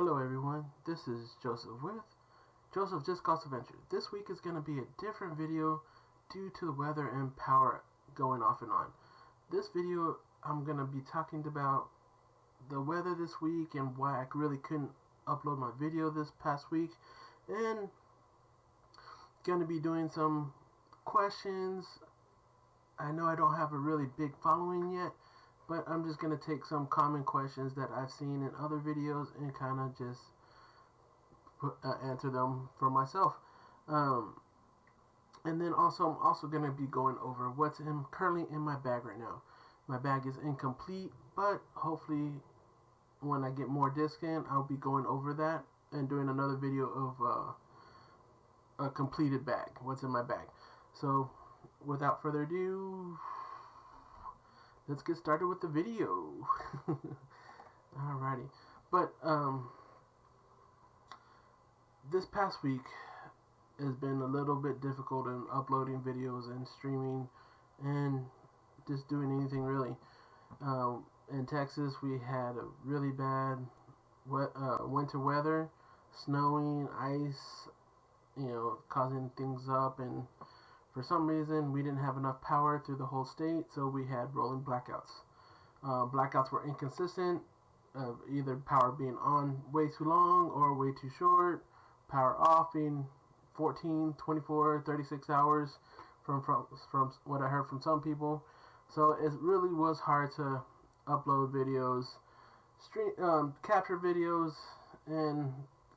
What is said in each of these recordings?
Hello everyone, this is Joseph with Joseph Just Golf Adventure. This week is going to be a different video due to the weather and power going off and on. This video I'm going to be talking about the weather this week and why I really couldn't upload my video this past week, and going to be doing some questions. I know I don't have a really big following yet, but I'm just going to take some common questions that I've seen in other videos and kind of just answer them for myself. And then I'm also going to be going over what's currently in my bag right now. My bag is incomplete, but hopefully when I get more discs in, I'll be going over that and doing another video of a completed bag, what's in my bag. So without further ado, let's get started with the video. Alrighty. But this past week has been a little bit difficult in uploading videos and streaming and just doing anything really. In Texas we had a really bad winter weather, snowing, ice, causing things up, and for some reason we didn't have enough power through the whole state, so we had rolling blackouts. Blackouts were inconsistent, either power being on way too long or way too short, power off being 14, 24, 36 hours from what I heard from some people. So it really was hard to upload videos, capture videos, and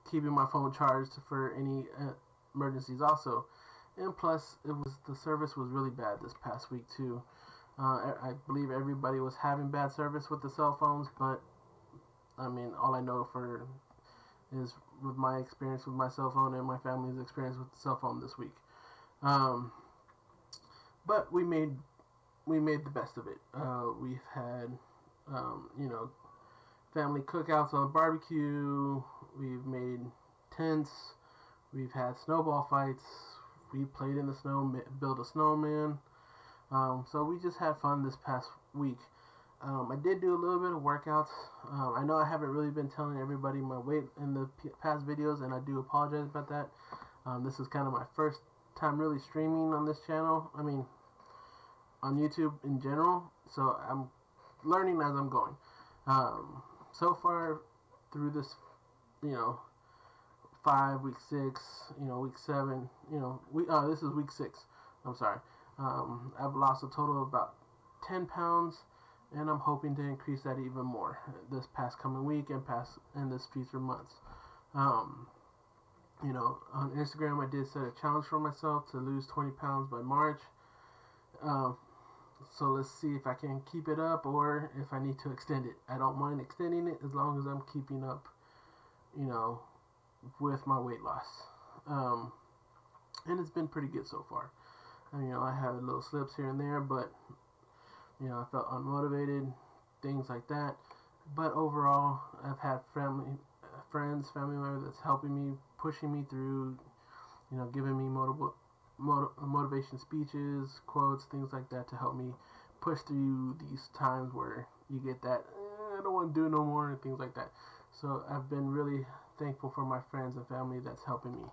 keeping my phone charged for any emergencies also. And plus, the service was really bad this past week too. I believe everybody was having bad service with the cell phones, but I mean, all I know is with my experience with my cell phone and my family's experience with the cell phone this week. But we made the best of it. We've had family cookouts on barbecue. We've made tents. We've had snowball fights. We played in the snow, built a snowman. So we just had fun this past week. I did do a little bit of workouts. I know I haven't really been telling everybody my weight in the past videos, and I do apologize about that. This is kind of my first time really streaming on this channel. I mean, on YouTube in general. So I'm learning as I'm going. So far through this, 5, week 6, week 7, this is week 6. I'm sorry. I've lost a total of about 10 pounds, and I'm hoping to increase that even more this past coming week and this future months. On Instagram I did set a challenge for myself to lose 20 pounds by March. So let's see if I can keep it up or if I need to extend it. I don't mind extending it as long as I'm keeping up, with my weight loss. And it's been pretty good so far. I had little slips here and there, but I felt unmotivated, things like that. But overall, I've had family members that's helping me, pushing me through, giving me motivation speeches, quotes, things like that to help me push through these times where you get that I don't want to do no more and things like that. So I've been really thankful for my friends and family that's helping me.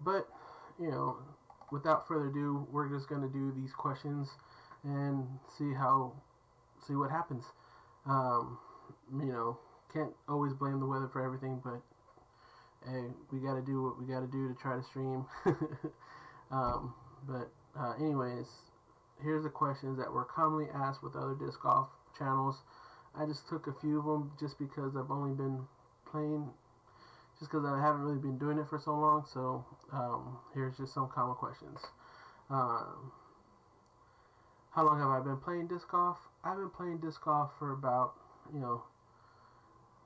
But without further ado, we're just going to do these questions and see what happens. Can't always blame the weather for everything, but hey, we got to do what we got to do to try to stream. Anyways, here's the questions that were commonly asked with other disc golf channels. I just took a few of them just because I've only been playing, just because I haven't really been doing it for so long. So here's just some common questions. How long have I been playing disc golf? I've been playing disc golf for about,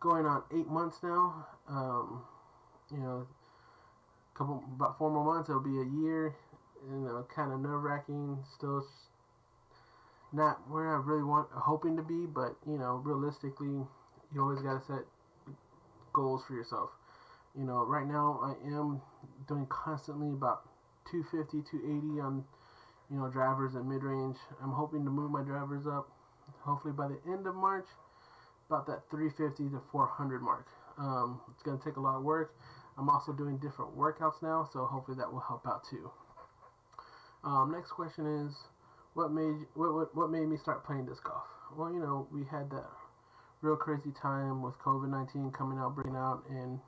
going on 8 months now. About 4 more months, it'll be a year. Kind of nerve-wracking. Still not where I really hoping to be, but realistically, you always gotta set goals for yourself. Right now I am doing constantly about 250, 280 on drivers and mid-range. I'm hoping to move my drivers up hopefully by the end of March, about that 350 to 400 mark. It's going to take a lot of work. I'm also doing different workouts now, so hopefully that will help out too. Next question is, what made me start playing disc golf? Well, we had that real crazy time with COVID-19 coming out, breaking out, and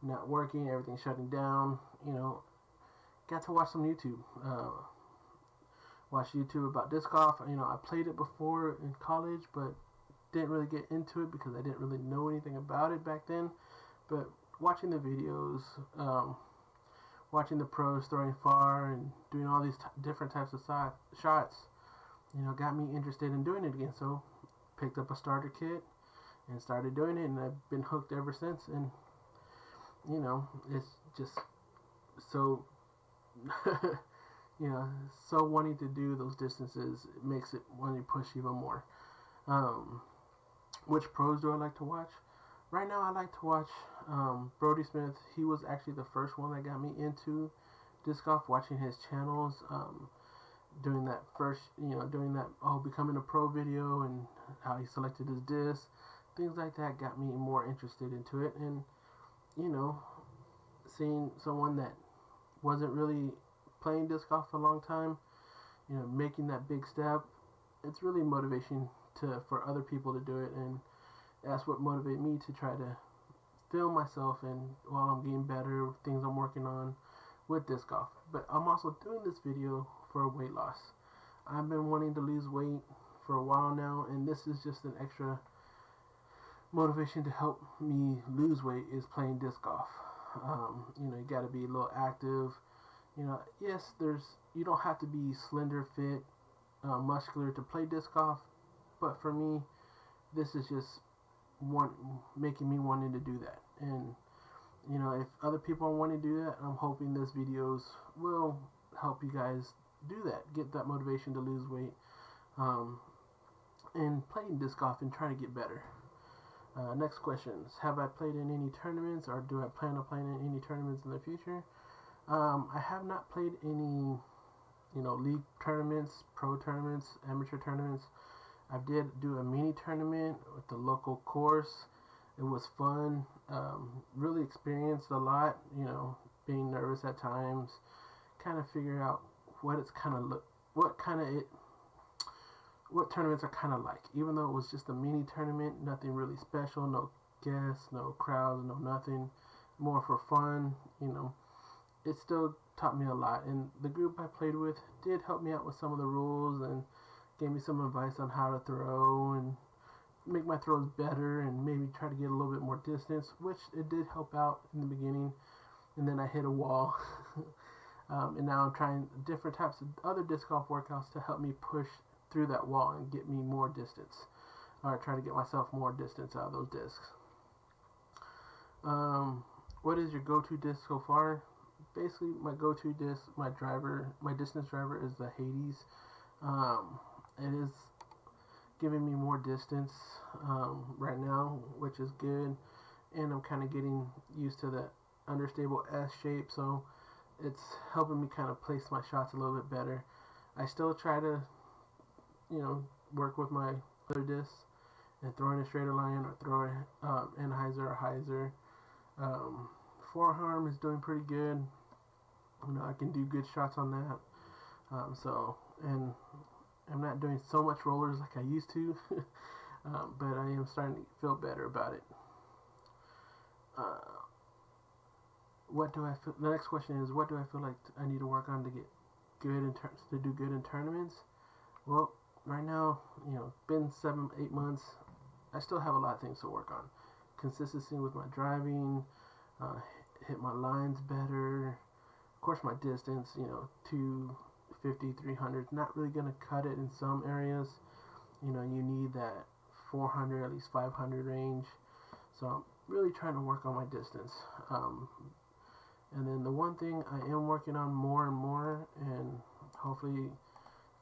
not working, everything shutting down. Got to watch some YouTube. Watch YouTube about disc golf. I played it before in college, but didn't really get into it because I didn't really know anything about it back then. But watching the videos, watching the pros throwing far and doing all these different types of shots, got me interested in doing it again. So picked up a starter kit and started doing it, and I've been hooked ever since. And it's just so so wanting to do those distances, it makes it want to push even more. Which pros do I like to watch? Right now I like to watch Brody Smith. He was actually the first one that got me into disc golf, watching his channels, doing that becoming a pro video and how he selected his disc. Things like that got me more interested into it. And seeing someone that wasn't really playing disc golf for a long time, making that big step, it's really motivation for other people to do it, and that's what motivated me to try to film myself and while I'm getting better, things I'm working on with disc golf. But I'm also doing this video for weight loss. I've been wanting to lose weight for a while now, and this is just an extra motivation to help me lose weight, is playing disc golf. You got to be a little active. Yes, you don't have to be slender, fit, muscular to play disc golf, but for me, this is just making me wanting to do that. And if other people want to do that, I'm hoping this videos will help you guys do that, get that motivation to lose weight, and playing disc golf and trying to get better. Next questions. Have I played in any tournaments, or do I plan on playing in any tournaments in the future? I have not played any, league tournaments, pro tournaments, amateur tournaments. I did do a mini tournament with the local course. It was fun. Really experienced a lot, being nervous at times, kind of figure out what tournaments are kind of like. Even though it was just a mini tournament, nothing really special, no guests, no crowds, no nothing, more for fun, it still taught me a lot. And the group I played with did help me out with some of the rules and gave me some advice on how to throw and make my throws better and maybe try to get a little bit more distance, which it did help out in the beginning. And then I hit a wall. And now I'm trying different types of other disc golf workouts to help me push through that wall and get me more distance, or try to get myself more distance out of those discs. What is your go-to disc so far? Basically, my go-to disc, my distance driver is the Hades. It is giving me more distance right now, which is good, and I'm kind of getting used to the understable S shape, so it's helping me kind of place my shots a little bit better. I still try to work with my other discs and throw in a straighter line or throw in Anheuser or Heiser. Forearm is doing pretty good. I can do good shots on that. And I'm not doing so much rollers like I used to, but I am starting to feel better about it. The next question is, what do I feel like I need to work on to get good to do good in tournaments? Well, right now, been 7-8 months. I still have a lot of things to work on. Consistency with my driving, hit my lines better. Of course, my distance, 250, 300, not really going to cut it in some areas. You need that 400, at least 500 range. So I'm really trying to work on my distance. And then the one thing I am working on more and more, and hopefully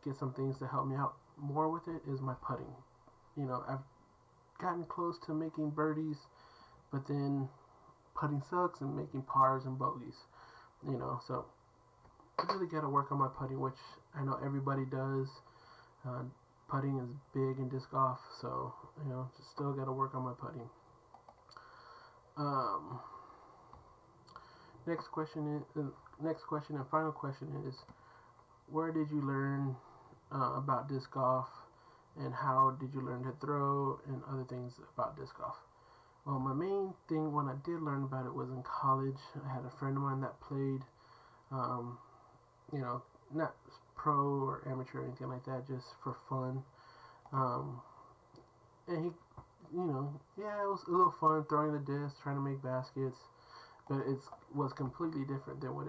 get some things to help me out more with it, is my putting. I've gotten close to making birdies, but then putting sucks and making pars and bogeys. So I really got to work on my putting, which I know everybody does. putting is big in disc golf, so just still got to work on my putting. Next question and final question is, where did you learn about disc golf, and how did you learn to throw, and other things about disc golf? Well, my main thing when I did learn about it was in college. I had a friend of mine that played, not pro or amateur or anything like that, just for fun. And he, it was a little fun throwing the disc, trying to make baskets, but it was completely different than what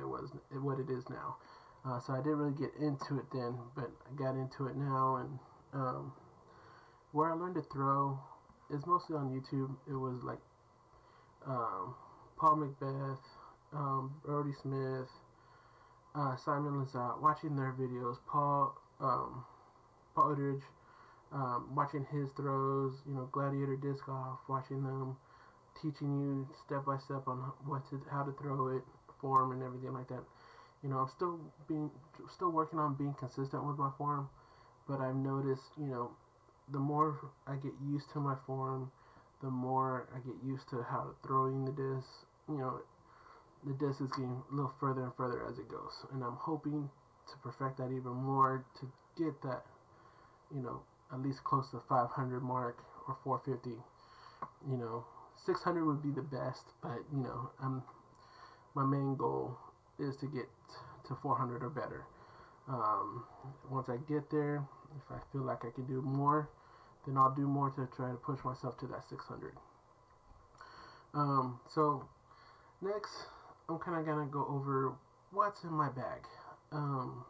it is now. So I didn't really get into it then, but I got into it now, and where I learned to throw is mostly on YouTube. It was like Paul McBeth, Brody Smith, Simon Lizotte, watching their videos, Paul Udrich, watching his throws, Gladiator Disc Golf, watching them, teaching you step by step on how to throw it, form, and everything like that. I'm still working on being consistent with my form, but I've noticed, the more I get used to my form, the more I get used to how throwing the disc. The disc is getting a little further and further as it goes, and I'm hoping to perfect that even more to get that, at least close to the 500 mark or 450. 600 would be the best, but my main goal is to get to 400 or better. Once I get there, if I feel like I can do more, then I'll do more to try to push myself to that 600. So next, I'm kind of gonna go over what's in my bag, and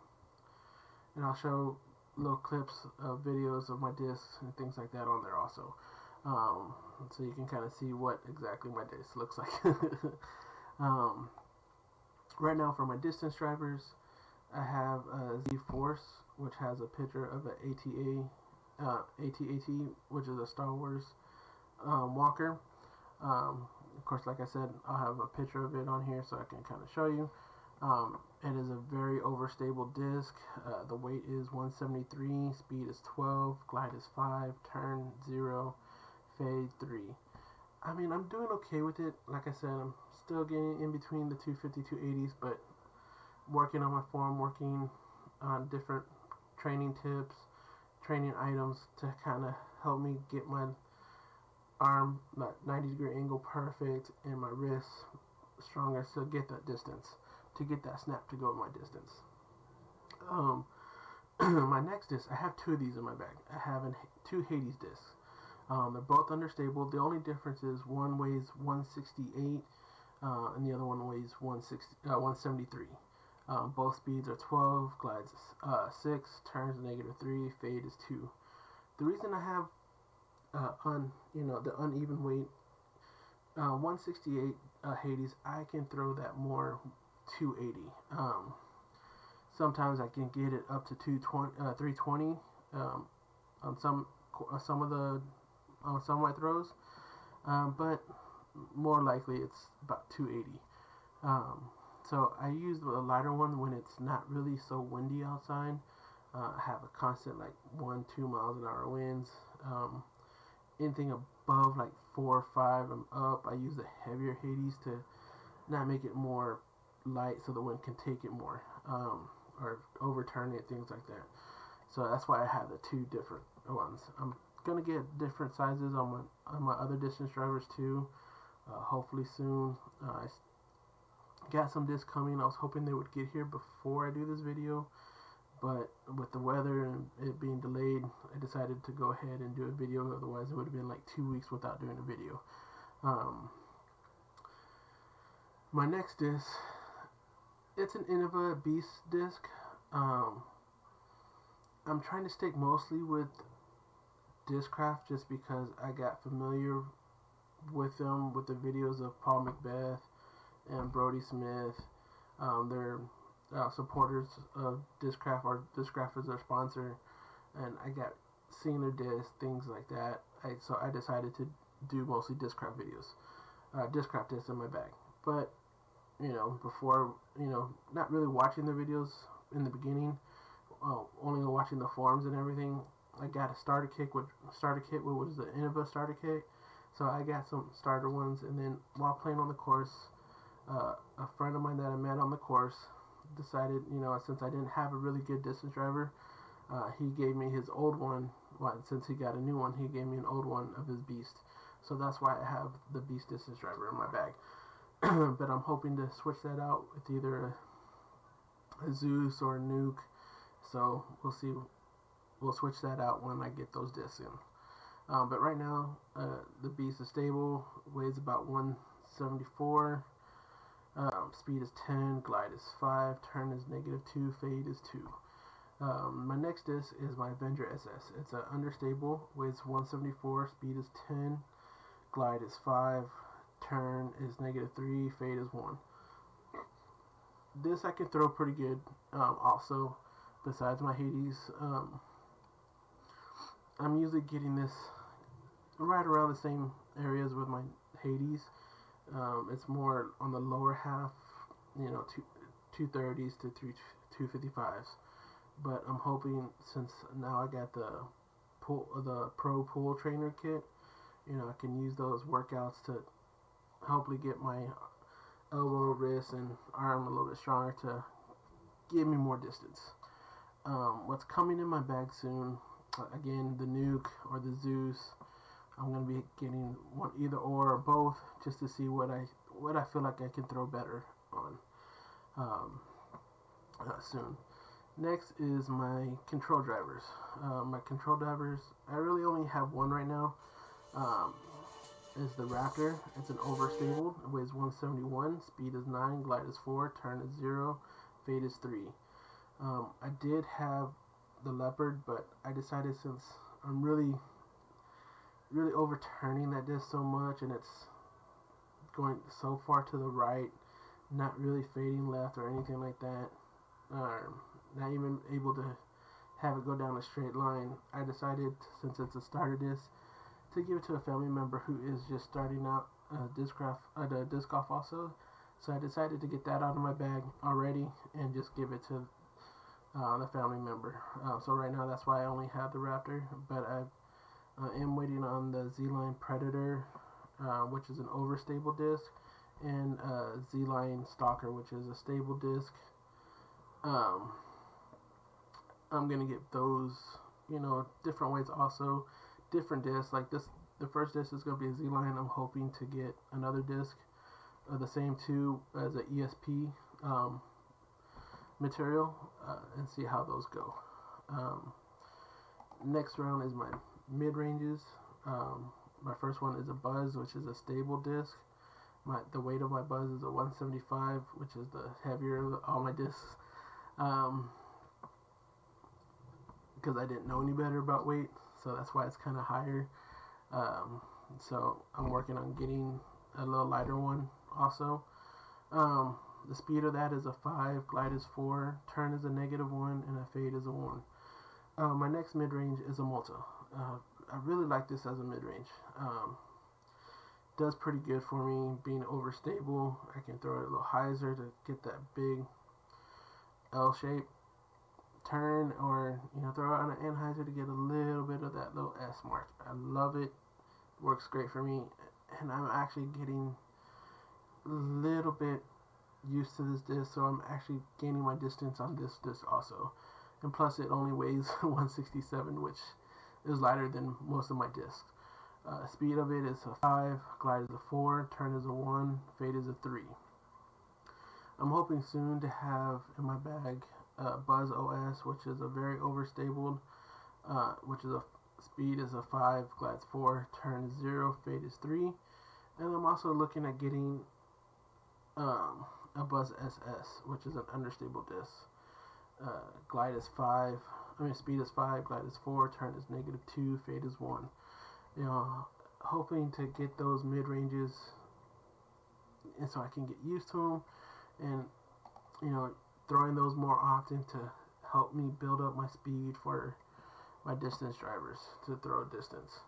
I'll show little clips of videos of my discs and things like that on there also, so you can kind of see what exactly my disc looks like. Right now, for my distance drivers, I have a Z Force, which has a picture of an AT-AT, which is a Star Wars walker. Of course, like I said, I'll have a picture of it on here so I can kind of show you. It is a very overstable disc. The weight is 173, speed is 12, glide is 5, turn 0, fade 3. I mean, I'm doing okay with it. Like I said, I'm still getting in between the 250, 280s, but working on my form, working on different training tips, training items to kind of help me get my arm, that 90-degree angle perfect, and my wrist stronger to get that distance, to get that snap to go with my distance. My next disc, I have two of these in my bag. I have two Hades discs. They're both understable. The only difference is one weighs 168 and the other one weighs 173. Both speeds are 12, glides 6, turns -3, fade is 2. The reason I have the uneven weight, 168 Hades, I can throw that more 280. Sometimes I can get it up to 320 on some of my throws, but more likely it's about 280. So I use the lighter one when it's not really so windy outside. I have a constant 1-2 miles an hour winds. Anything above 4 or 5 and up, I use the heavier Hades to not make it more light so the wind can take it more, or overturn it, things like that. So that's why I have the two different ones. I'm gonna get different sizes on my other distance drivers too, hopefully soon. I got some discs coming. I was hoping they would get here before I do this video, but with the weather and it being delayed, I decided to go ahead and do a video. Otherwise it would have been 2 weeks without doing a video. My next disc, it's an Innova Beast disc. I'm trying to stick mostly with Discraft just because I got familiar with them with the videos of Paul McBeth and Brody Smith. They're supporters of Discraft, or Discraft is their sponsor, and I got seeing their discs, things like that. So I decided to do mostly Discraft videos, Discraft discs in my bag. But before, not really watching their videos in the beginning, only watching the forums and everything, I got a starter kit, which was the Innova starter kit. So I got some starter ones, and then while playing on the course, a friend of mine that I met on the course decided, since I didn't have a really good distance driver, he gave me his old one. Well, since he got a new one, he gave me an old one of his Beast. So that's why I have the Beast distance driver in my bag. But I'm hoping to switch that out with either a Zeus or a Nuke. So we'll see. We'll switch that out when I get those discs in. But right now, the Beast is stable, weighs about 174, speed is 10, glide is 5, turn is -2, fade is 2. My next disc is my Avenger SS. It's an understable, weighs 174, speed is 10, glide is 5, turn is -3, fade is 1. This I can throw pretty good. Also, besides my Hades, I'm usually getting this right around the same areas with my Hades. It's more on the lower half, 230s to 255s. But I'm hoping, since now I got the Pro Pool Trainer kit, I can use those workouts to hopefully get my elbow, wrist, and arm a little bit stronger to give me more distance. What's coming in my bag soon, again, the Nuke or the Zeus. I'm going to be getting one, either or both, just to see what I feel like I can throw better on soon. Next is my control drivers. My control drivers, I really only have one right now. Is the Raptor. It's an overstable. It weighs 171. Speed is 9. Glide is 4. Turn is 0. Fade is 3. I did have the Leopard, but I decided, since I'm really overturning that disc so much, and it's going so far to the right, not really fading left or anything like that, not even able to have it go down a straight line, I decided, since it's a starter disc, to give it to a family member who is just starting out disc golf also. So I decided to get that out of my bag already and just give it to the family member. So right now, that's why I only have the Raptor, but I am waiting on the Z-Line Predator, which is an overstable disc, and Z-Line Stalker, which is a stable disc. I'm gonna get those, different ways also, different discs. Like this, the first disc is gonna be a Z-Line. I'm hoping to get another disc of the same two as a ESP material, and see how those go. Next round is my mid-ranges. My first one is a Buzz, which is a stable disc. The weight of my Buzz is a 175, which is the heavier of all my discs. Because I didn't know any better about weight, so that's why it's kind of higher. So I'm working on getting a little lighter one also. The speed of that is a 5, glide is 4, turn is a -1, and a fade is a 1. My next mid-range is a Multa. I really like this as a mid-range. Does pretty good for me, being overstable. I can throw it a little hyzer to get that big L shape turn, or throw it on an anhyzer to get a little bit of that little S mark. I love it. Works great for me, and I'm actually getting a little bit used to this disc, so I'm actually gaining my distance on this disc also. And plus, it only weighs 167, which is lighter than most of my discs. Speed of it is a 5, glide is a 4, turn is a 1, fade is a 3. I'm hoping soon to have in my bag Buzz OS, which is a very overstable, which is a speed is a 5, glide is 4, turn is 0, fade is 3. And I'm also looking at getting a Buzz SS, which is an understable disc. Glide is 5, speed is 5, glide is 4, turn is -2, fade is 1. Hoping to get those mid-ranges, and so I can get used to them, and throwing those more often to help me build up my speed for my distance drivers to throw distance.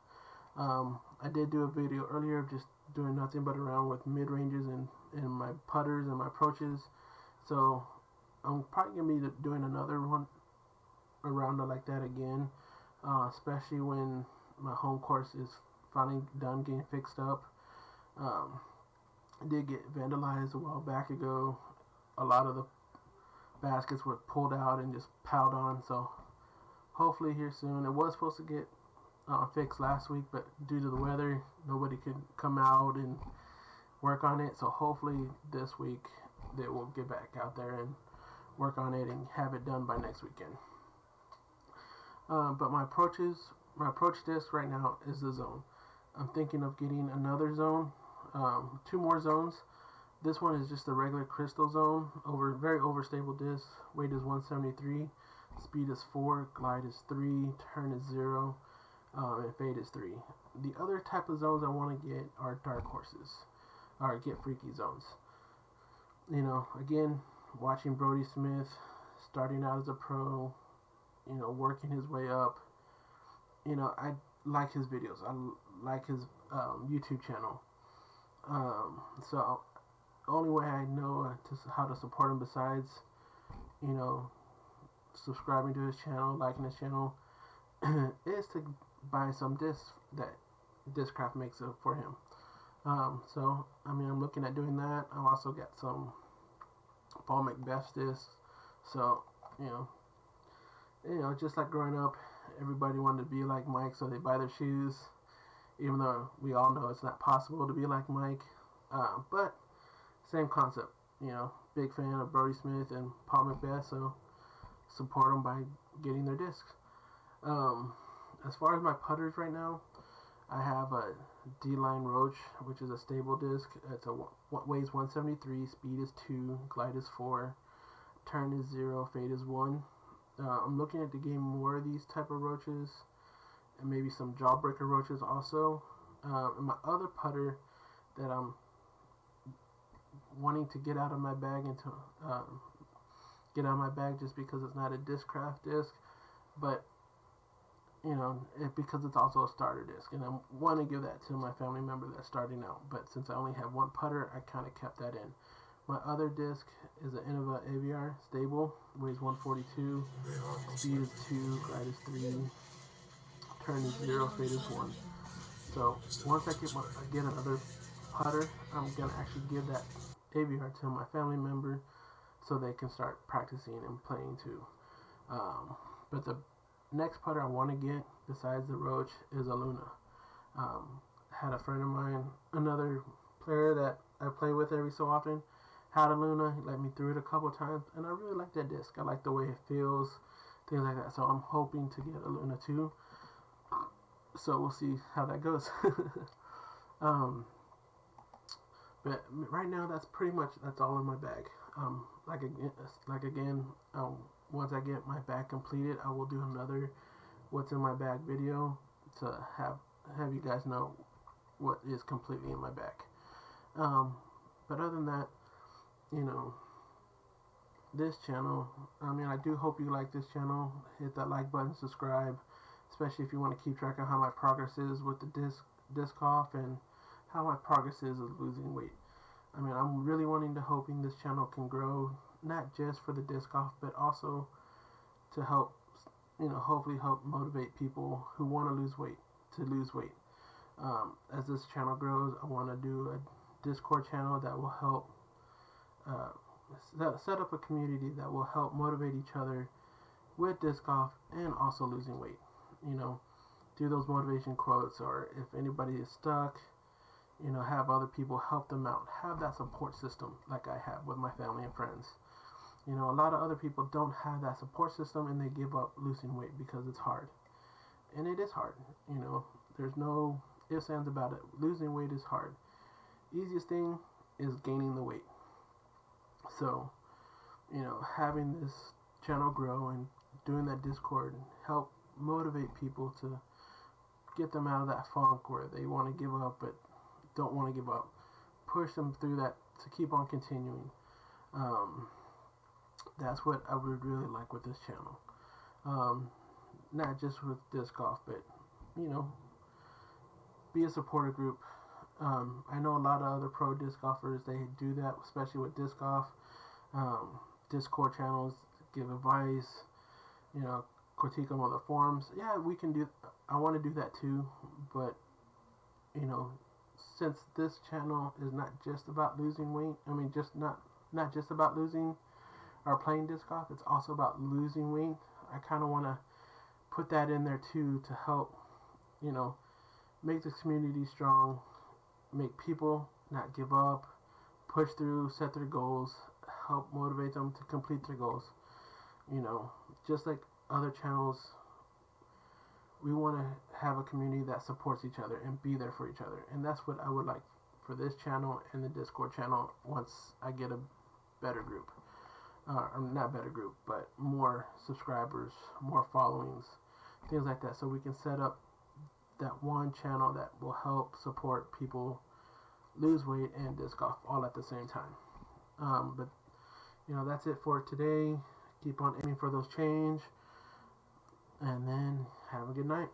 I did do a video earlier of just doing nothing but around with mid-ranges and my putters and my approaches, so I'm probably going to be doing another one around like that again. especially when my home course is finally done getting fixed up. Um, it did get vandalized a while back ago. A lot of the baskets were pulled out and just piled on, so hopefully here soon. It was supposed to get fixed last week, but due to the weather, nobody could come out and work on it. So hopefully this week they will get back out there and work on it and have it done by next weekend. But my approach disc right now is the zone. I'm thinking of getting another zone, 2 more zones. This one is just a regular crystal zone, very overstable disc. Weight is 173, speed is 4, glide is 3, turn is 0, and fade is 3. The other type of zones I want to get are dark horses, or get freaky zones. You know, again, watching Brody Smith starting out as a pro, you know, working his way up. You know, I like his videos. I like his YouTube channel. So only way I know how to support him besides, you know, subscribing to his channel, liking his channel, is to buy some discs that Discraft makes for him. So I mean, I'm looking at doing that. I've also got some Paul McBeth discs. So you know, just like growing up, everybody wanted to be like Mike, so they buy their shoes, even though we all know it's not possible to be like Mike. But same concept, you know, big fan of Brody Smith and Paul McBeth, so support them by getting their discs. As far as my putters right now, I have a D-Line Roach, which is a stable disc. Weighs 173, speed is 2, glide is 4, turn is 0, fade is 1. I'm looking at getting more of these type of roaches, and maybe some jawbreaker roaches also. And my other putter that I'm wanting to get out of my bag just because it's not a Discraft disc, but you know, because it's also a starter disc, and I want to give that to my family member that's starting out. But since I only have one putter, I kind of kept that in. My other disc is an Innova AVR stable, weighs 142, speed is 2, glide is 3, turn is 0, fade is 1. So once I get another putter, I'm gonna actually give that AVR to my family member so they can start practicing and playing too. But the next putter I want to get, besides the Roach, is a Luna. Had a friend of mine, another player that I play with every so often, had a Luna. He let me through it a couple times, and I really like that disc. I like the way it feels, things like that. So I'm hoping to get a Luna too. So we'll see how that goes. But right now, that's all in my bag. Once I get my bag completed, I will do another what's in my bag video to have you guys know what is completely in my bag. But other than that, you know, this channel, I mean, I do hope you like this channel. Hit that like button, subscribe, especially if you want to keep track of how my progress is with the disc off and how my progress is of losing weight. I mean, I'm really hoping this channel can grow, not just for the disc off, but also to help, you know, hopefully help motivate people who want to lose weight to lose weight. As this channel grows, I want to do a Discord channel that will help set up a community that will help motivate each other with disc off and also losing weight. You know, do those motivation quotes, or if anybody is stuck, you know, have other people help them out. Have that support system like I have with my family and friends. You know, a lot of other people don't have that support system, and they give up losing weight because it's hard. And it is hard. You know, there's no ifs, ands about it. Losing weight is hard. Easiest thing is gaining the weight. So, you know, having this channel grow and doing that Discord help motivate people to get them out of that funk where they want to give up but don't want to give up. Push them through that to keep on continuing. That's what I would really like with this channel. Not just with disc golf, but, you know, be a supporter group. I know a lot of other pro disc golfers, they do that, especially with disc golf. Discord channels give advice, you know, critique them on the forums. Yeah, we can do. I want to do that too, but you know, since this channel is not just about losing weight, I mean, just not just about losing or playing disc golf. It's also about losing weight. I kind of want to put that in there too to help, you know, make this community strong, make people not give up, push through, set their goals, help motivate them to complete their goals. You know, just like other channels, we want to have a community that supports each other and be there for each other. And that's what I would like for this channel and the Discord channel once I get a better group. Not better group, but more subscribers, more followings, things like that. So we can set up that one channel that will help support people lose weight and disc golf all at the same time. But you know, that's it for today. Keep on aiming for those change, and then have a good night.